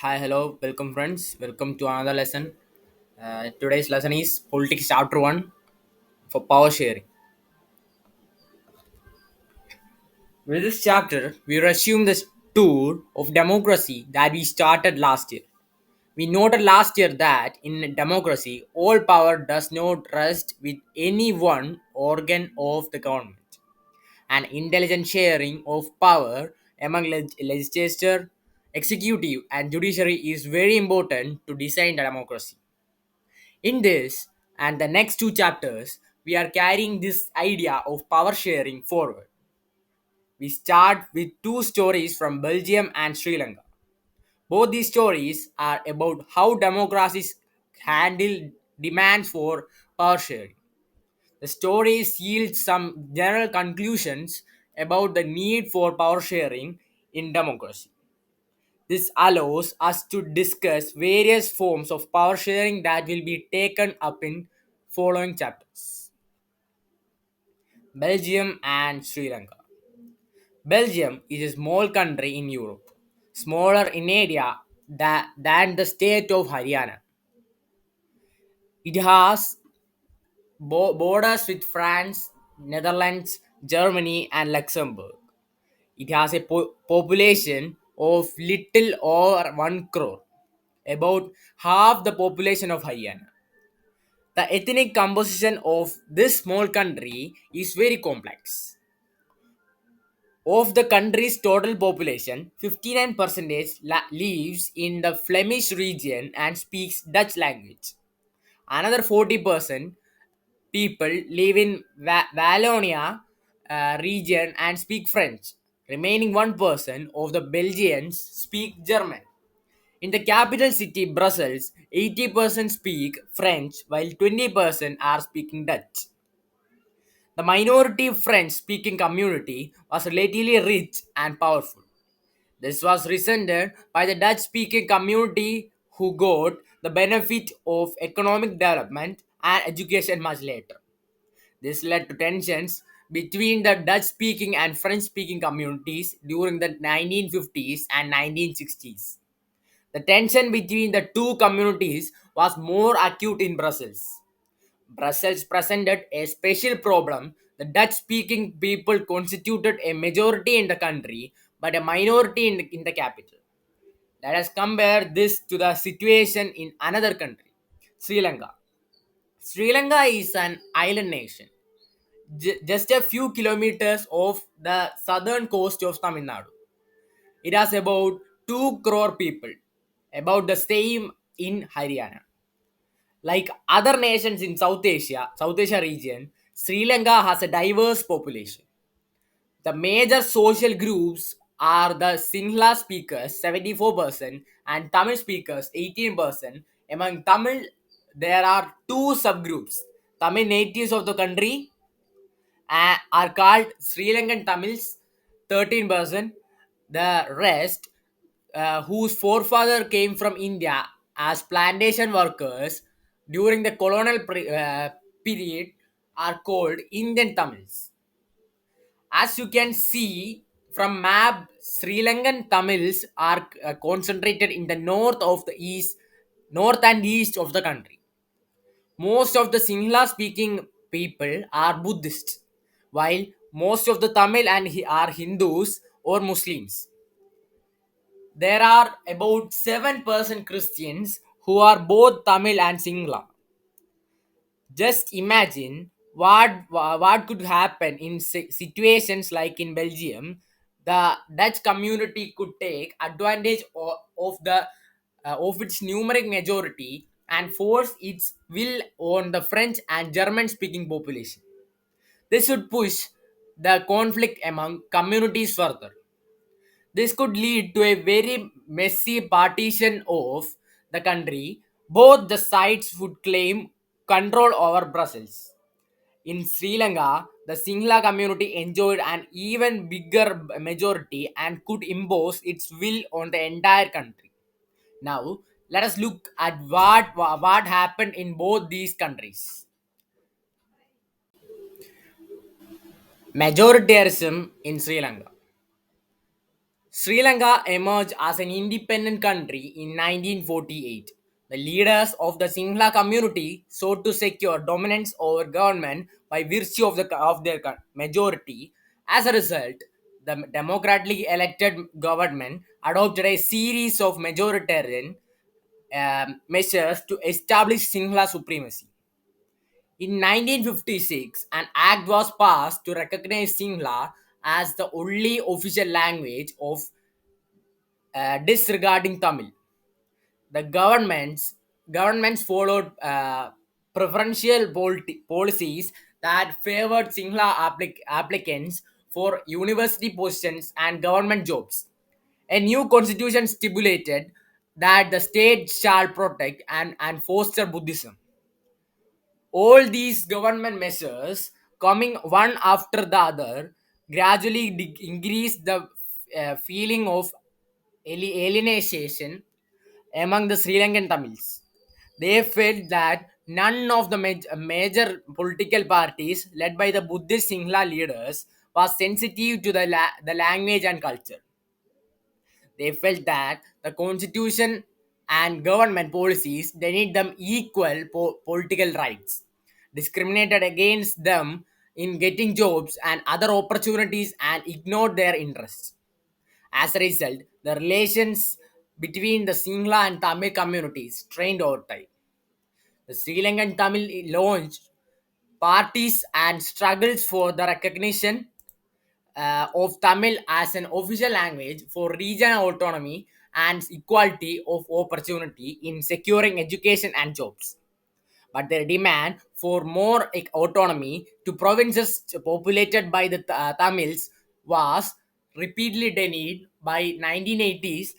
Hi, hello, welcome friends. Welcome to another lesson. Today's lesson is Politics Chapter 1 for power sharing. With this chapter, we resume the tour of democracy that we started last year. We noted last year that in democracy, all power does not rest with any one organ of the government. And intelligent sharing of power among legislature, executive, and judiciary is very important to design the democracy. In this and the next two chapters, we are carrying this idea of power sharing forward. We start with two stories from Belgium and Sri Lanka. Both these stories are about how democracies handle demands for power sharing. The stories yield some general conclusions about the need for power sharing in democracy. This allows us to discuss various forms of power sharing that will be taken up in following chapters. Belgium and Sri Lanka. Belgium is a small country in Europe, smaller in area than the state of Haryana. It has borders with France, Netherlands, Germany, and Luxembourg. It has a population of little over 1 crore, about half the population of Haryana. The ethnic composition of this small country is very complex. Of the country's total population, 59% lives in the Flemish region and speaks Dutch language. Another 40% people live in Wallonia region and speak French. Remaining 1% of the Belgians speak German. In the capital city, Brussels, 80% speak French while 20% are speaking Dutch. The minority French speaking community was relatively rich and powerful. This was resented by the Dutch speaking community who got the benefit of economic development and education much later. This led to tensions between the Dutch speaking and French speaking communities during the 1950s and 1960s. The tension between the two communities was more acute in Brussels. Brussels presented a special problem. The Dutch speaking people constituted a majority in the country but a minority in the capital. Let us compare this to the situation in another country, Sri Lanka. Sri Lanka is an island nation, just a few kilometers off the southern coast of Tamil Nadu. It has about 2 crore people, about the same in Haryana. Like other nations in South Asia region, Sri Lanka has a diverse population. The major social groups are the Sinhala speakers 74% and Tamil speakers 18%. Among Tamil, there are two subgroups. Tamil natives of the country are called Sri Lankan Tamils 13%. The rest, whose forefather came from India as plantation workers during the colonial period, are called Indian Tamils. As you can see from map, Sri Lankan Tamils are concentrated in the north and east of the country. Most of the Sinhala speaking people are Buddhists, while most of the Tamil are Hindus or Muslims. There are about 7% Christians who are both Tamil and Sinhala. Just imagine what could happen in situations like in Belgium. The Dutch community could take advantage of its numeric majority and force its will on the French and German speaking population. This would push the conflict among communities further. This could lead to a very messy partition of the country. Both the sides would claim control over Brussels. In Sri Lanka, the Sinhala community enjoyed an even bigger majority and could impose its will on the entire country. Now, let us look at what happened in both these countries. Majoritarianism in Sri Lanka. Sri Lanka emerged as an independent country in 1948. The leaders of the Sinhala community sought to secure dominance over government by virtue of their majority. As a result, the democratically elected government adopted a series of majoritarian measures to establish Sinhala supremacy. In 1956, an act was passed to recognize Sinhala as the only official language of disregarding Tamil. The governments followed preferential policies that favored Sinhala applicants for university positions and government jobs. A new constitution stipulated that the state shall protect and foster Buddhism. All these government measures, coming one after the other, gradually increased the feeling of alienation among the Sri Lankan Tamils. They felt that none of the major political parties led by the Buddhist Sinhala leaders was sensitive to the language and culture. They felt that the constitution and government policies denied them equal political rights, discriminated against them in getting jobs and other opportunities, and ignored their interests. As a result, the relations between the Sinhala and Tamil communities strained over time. The Sri Lankan Tamil launched parties and struggles for the recognition of Tamil as an official language for regional autonomy and equality of opportunity in securing education and jobs. But their demand for more autonomy to provinces populated by the Tamils was repeatedly denied. By 1980s,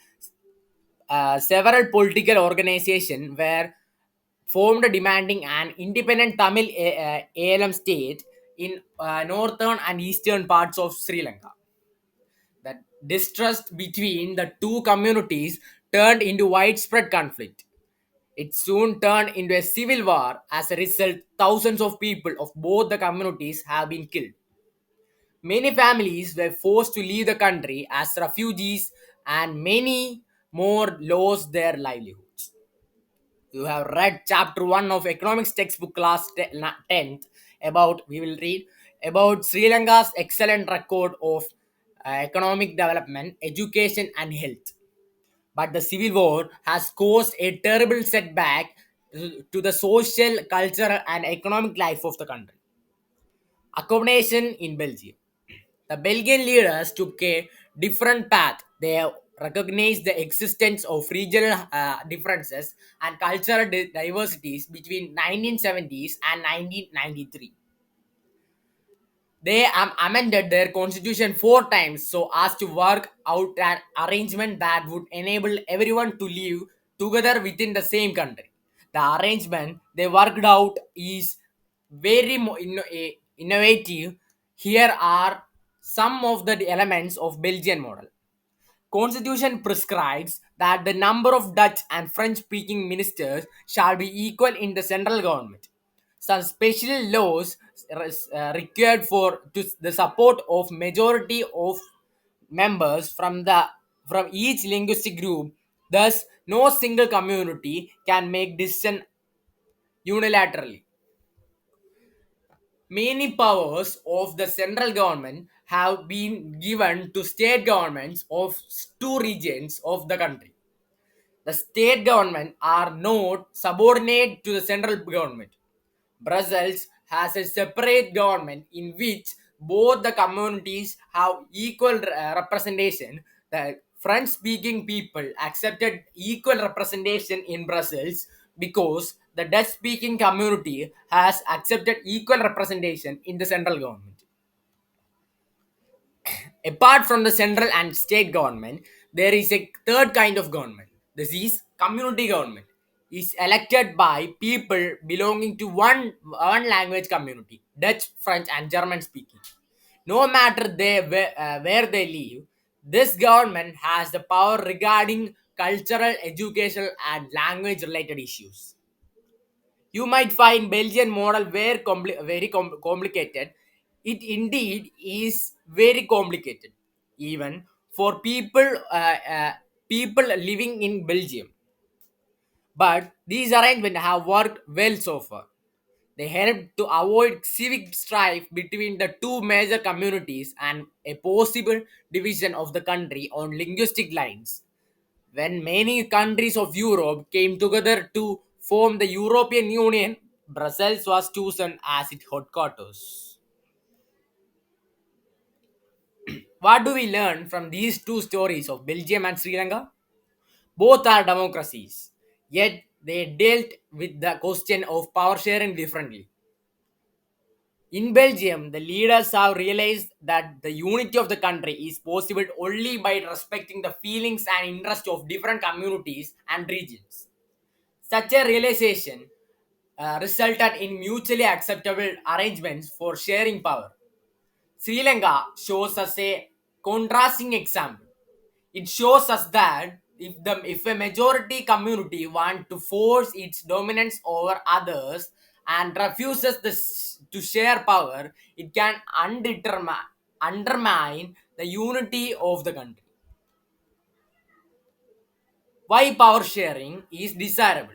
several political organizations were formed demanding an independent Tamil ALM state in northern and eastern parts of Sri Lanka. The distrust between the two communities turned into widespread conflict. It soon turned into a civil war. As a result, thousands of people of both the communities have been killed. Many families were forced to leave the country as refugees, and many more lost their livelihoods. You have read chapter 1 of economics textbook class 10th about, we will read about Sri Lanka's excellent record of economic development, education and health. But the civil war has caused a terrible setback to the social, cultural and economic life of the country. Accommodation in Belgium. The Belgian leaders took a different path. They recognized the existence of regional differences and cultural diversities between 1970s and 1993. They amended their constitution 4 times so as to work out an arrangement that would enable everyone to live together within the same country. The arrangement they worked out is very innovative. Here are some of the elements of Belgian model. Constitution prescribes that the number of Dutch and French-speaking ministers shall be equal in the central government. Some special laws required for to the support of majority of members from each linguistic group. Thus, no single community can make decision unilaterally. Many powers of the central government have been given to state governments of two regions of the country. The state government are not subordinate to the central government. Brussels has a separate government in which both the communities have equal representation. The French speaking people accepted equal representation in Brussels because the Dutch speaking community has accepted equal representation in the central government. Apart from the central and state government, there is a third kind of government. This is community government. Is elected by people belonging to one language community, Dutch, French, and German speaking. No matter where they live, this government has the power regarding cultural, educational, and language related issues. You might find Belgian model very complicated. It indeed is very complicated. Even for people living in Belgium. But these arrangements have worked well so far. They helped to avoid civic strife between the two major communities and a possible division of the country on linguistic lines. When many countries of Europe came together to form the European Union, Brussels was chosen as its headquarters. What do we learn from these two stories of Belgium and Sri Lanka? Both are democracies, yet they dealt with the question of power sharing differently. In Belgium, the leaders have realized that the unity of the country is possible only by respecting the feelings and interests of different communities and regions. Such a realization resulted in mutually acceptable arrangements for sharing power. Sri Lanka shows us a contrasting example. It shows us that if a majority community want to force its dominance over others and refuses to share power, it can undermine the unity of the country. Why power sharing is desirable?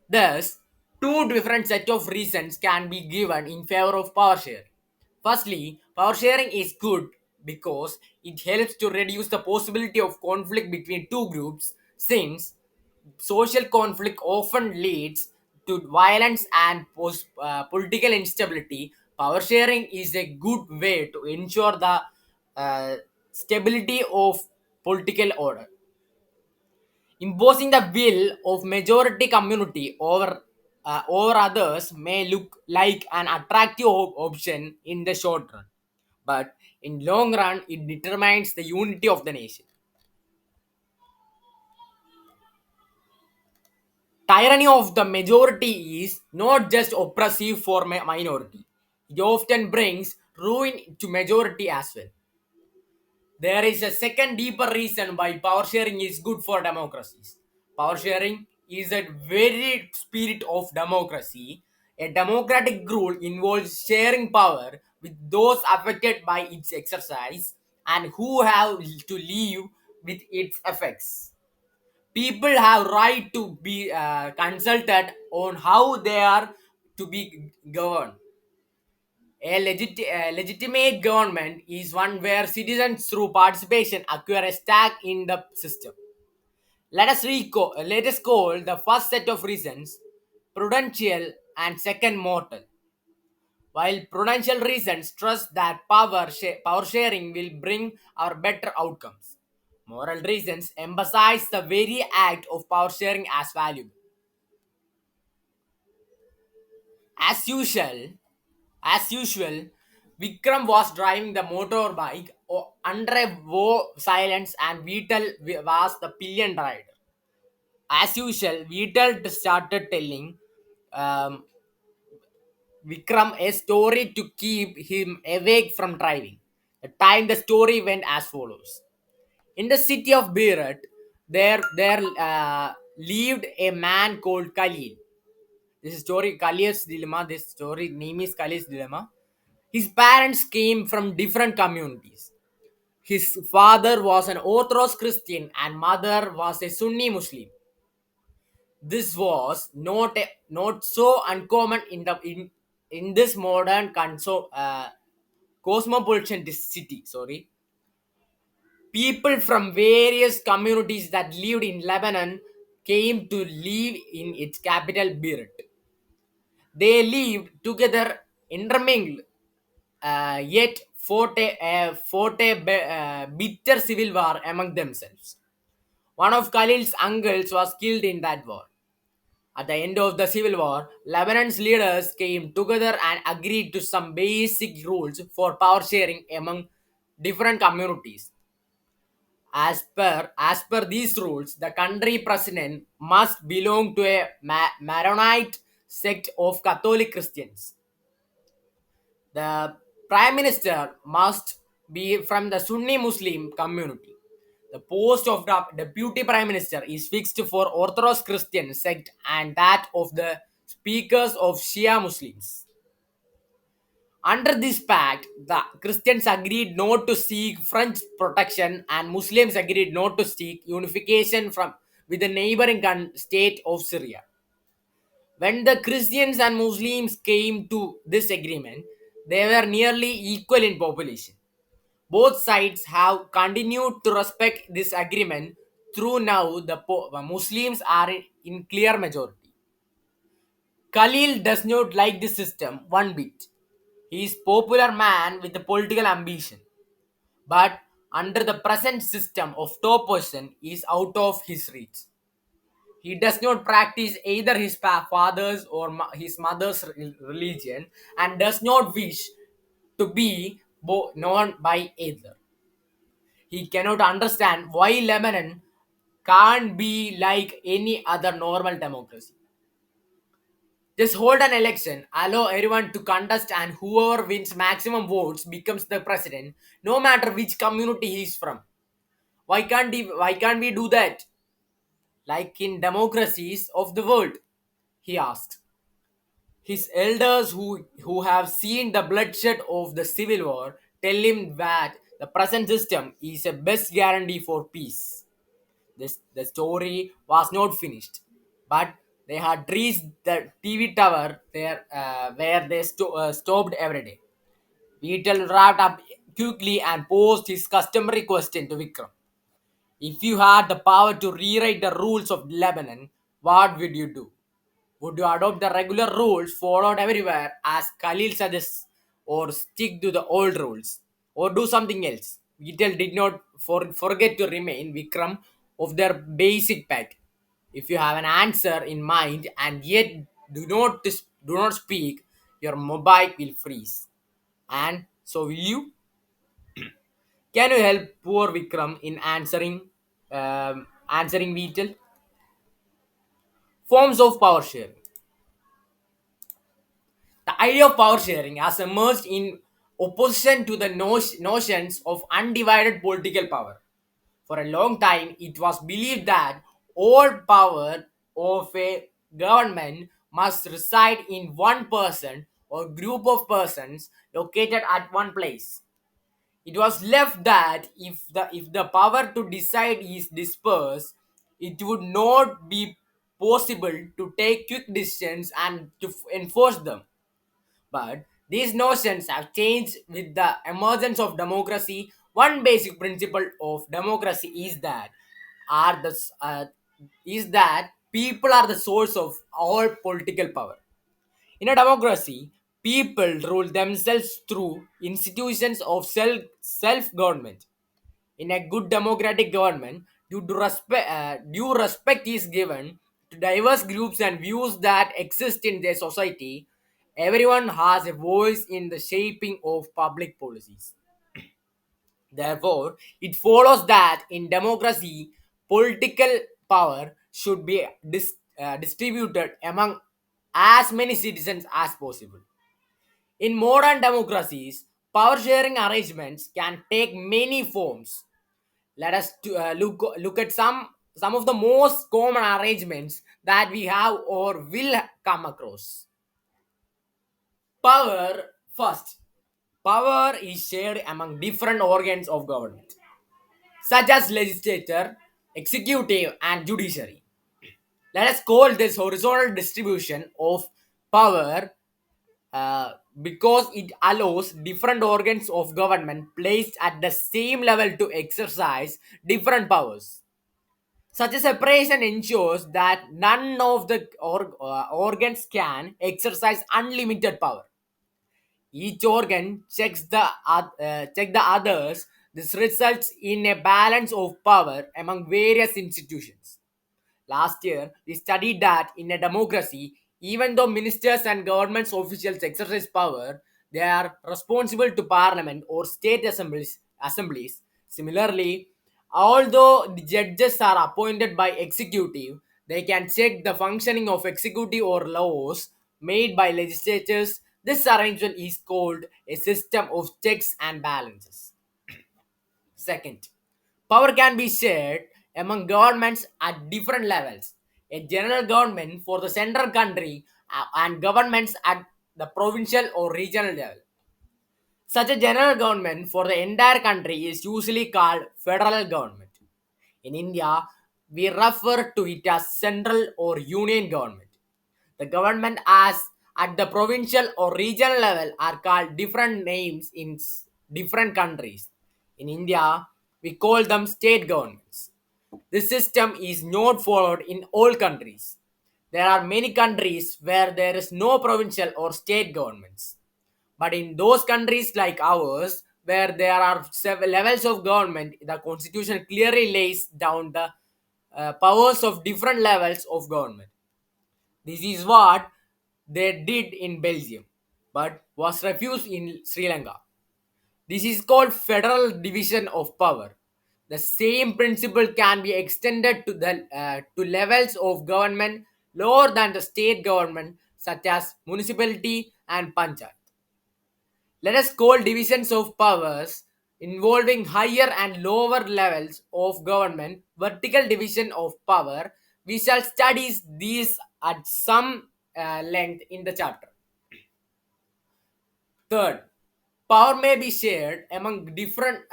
Thus, two different set of reasons can be given in favor of power sharing. Firstly, power sharing is good because it helps to reduce the possibility of conflict between two groups, since social conflict often leads to violence and political instability. Power sharing is a good way to ensure the stability of political order. Imposing the will of majority community over others may look like an attractive option in the short run, but in long run it determines the unity of the nation. Tyranny of the majority is not just oppressive for minority. It often brings ruin to majority as well. There is a second deeper reason why power sharing is good for democracies. Power sharing is a very spirit of democracy. A democratic rule involves sharing power with those affected by its exercise and who have to live with its effects. People have right to be consulted on how they are to be governed. A legitimate government is one where citizens, through participation, acquire a stake in the system. Let us call the first set of reasons prudential and second mortal. While prudential reasons trust that power sharing will bring our better outcomes, moral reasons emphasize the very act of power sharing as valuable. As usual, As usual, Vikram was driving the motorbike under a silence and Vital was the pillion rider. As usual, Vital started telling um, Vikram a story to keep him awake from driving. The time the story went as follows. In the city of Beirut, there lived a man called Khalil. This story, Khalil's dilemma. This story name is Khalil's dilemma. His parents came from different communities. His father was an Orthodox Christian and mother was a Sunni Muslim. This was not so uncommon in this modern cosmopolitan city. Sorry, people from various communities that lived in Lebanon came to live in its capital Beirut. They lived together, intermingled, yet fought a bitter civil war among themselves. One of Khalil's uncles was killed in that war. At the end of the civil war, Lebanon's leaders came together and agreed to some basic rules for power sharing among different communities. As per these rules, the country president must belong to a Maronite sect of Catholic Christians. The prime minister must be from the Sunni Muslim community. The post of the deputy prime minister is fixed for Orthodox Christian sect and that of the speakers of Shia Muslims. Under this pact, the Christians agreed not to seek French protection and Muslims agreed not to seek unification from with the neighboring state of Syria. When the Christians and Muslims came to this agreement, they were nearly equal in population. Both sides have continued to respect this agreement through now the Muslims are in clear majority. Khalil does not like this system one bit. He is popular man with a political ambition, but under the present system of top position is out of his reach. He does not practice either his father's or his mother's religion and does not wish to be known by either. He cannot understand why Lebanon can't be like any other normal democracy. Just hold an election, allow everyone to contest, and whoever wins maximum votes becomes the president, no matter which community he is from. Why can't we do that? Like in democracies of the world? He asked. His elders who have seen the bloodshed of the civil war tell him that the present system is a best guarantee for peace. The story was not finished, but they had reached the TV tower there, where they stopped every day. Beetle wrapped up quickly and posed his customary question to Vikram. If you had the power to rewrite the rules of Lebanon, what would you do? Would you adopt the regular rules followed everywhere as Khalil suggests, or stick to the old rules, or do something else? Beetle did not forget to remind Vikram of their basic pact. If you have an answer in mind and yet do not speak, your mobile will freeze. And so will you? Can you help poor Vikram in answering Beetle? Forms of power sharing. The idea of power sharing has emerged in opposition to the notions of undivided political power. For a long time, it was believed that all power of a government must reside in one person or group of persons located at one place. It was left that if the power to decide is dispersed, it would not be possible to take quick decisions and to enforce them. But these notions have changed with the emergence of democracy. One basic principle of democracy are the is that people are the source of all political power. In a democracy, people rule themselves through institutions of self government. In a good democratic government, due respect is given to diverse groups and views that exist in their society. Everyone has a voice in the shaping of public policies. Therefore, it follows that in democracy, political power should be distributed among as many citizens as possible. In modern democracies, power sharing arrangements can take many forms. Let us look at some of the most common arrangements that we have or will come across. Power first. Power is shared among different organs of government, such as legislature, executive, and judiciary. Let us call this horizontal distribution of power because it allows different organs of government placed at the same level to exercise different powers. Such a separation ensures that none of the organs can exercise unlimited power. Each organ check the others. This results in a balance of power among various institutions. Last year, we studied that in a democracy, even though ministers and government officials exercise power, they are responsible to parliament or state assemblies. Similarly, although the judges are appointed by executive, they can check the functioning of executive or laws made by legislatures. This arrangement is called a system of checks and balances. Second, power can be shared among governments at different levels. A general government for the central country and governments at the provincial or regional level. Such a general government for the entire country is usually called federal government. In India, we refer to it as central or union government. The government as at the provincial or regional level are called different names in different countries. In India, we call them state governments. This system is not followed in all countries. There are many countries where there is no provincial or state governments. But in those countries like ours, where there are several levels of government, the constitution clearly lays down the powers of different levels of government. This is what they did in Belgium, but was refused in Sri Lanka. This is called federal division of power. The same principle can be extended to the to levels of government lower than the state government, such as municipality and panchayat. Let us call divisions of powers involving higher and lower levels of government vertical division of power. We shall study these at some length in the chapter. Third, power may be shared among different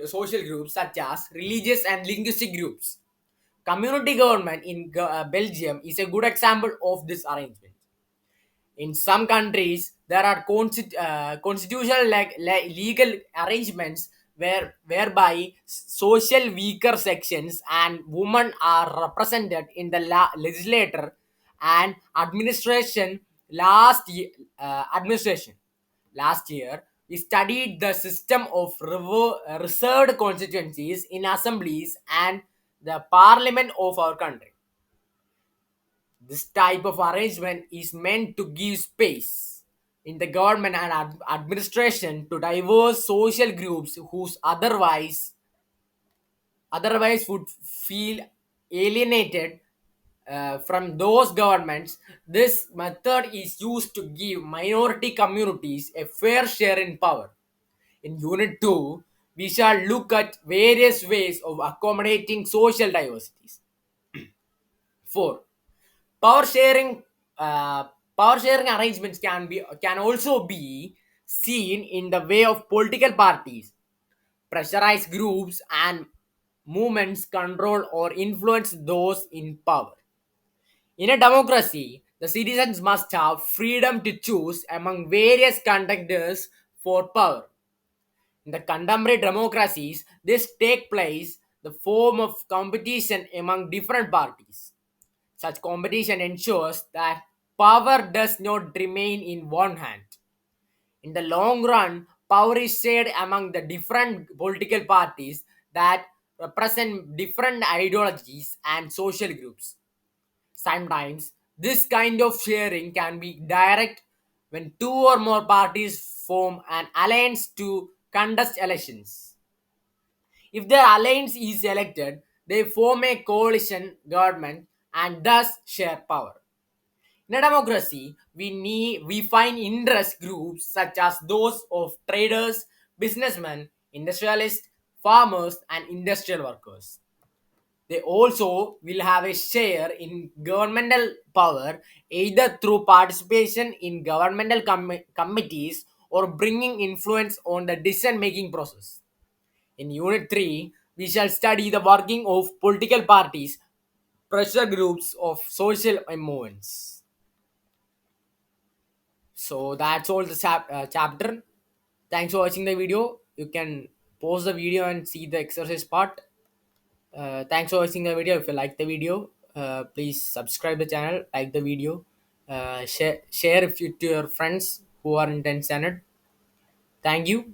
social groups such as religious and linguistic groups. Community government in Belgium is a good example of this arrangement. In some countries, there are constitutional legal arrangements whereby social weaker sections and women are represented in the legislature and administration. Administration. Last year, we studied the system of reserved constituencies in assemblies and the parliament of our country. This type of arrangement is meant to give space in the government and administration to diverse social groups whose otherwise would feel alienated from those governments. This method is used to give minority communities a fair share in power. In Unit 2, we shall look at various ways of accommodating social diversities. 4. Power sharing uh, power sharing arrangements can also be seen in the way of political parties. Pressurized groups and movements control or influence those in power. In a democracy, the citizens must have freedom to choose among various contenders for power. In the contemporary democracies, this take place the form of competition among different parties. Such competition ensures that power does not remain in one hand. In the long run, power is shared among the different political parties that represent different ideologies and social groups. Sometimes, this kind of sharing can be direct when two or more parties form an alliance to contest elections. If their alliance is elected, they form a coalition government and thus share power. In a democracy, we find interest groups such as those of traders, businessmen, industrialists, farmers, and industrial workers. They also will have a share in governmental power either through participation in governmental committees or bringing influence on the decision making process. In Unit 3, we shall study the working of political parties, pressure groups of social movements. So that's all the chapter. Thanks for watching the video. You can pause the video and see the exercise part. Thanks for watching the video. If you like the video, please subscribe the channel, like the video, share it to your friends who are in 10th standard. Thank you.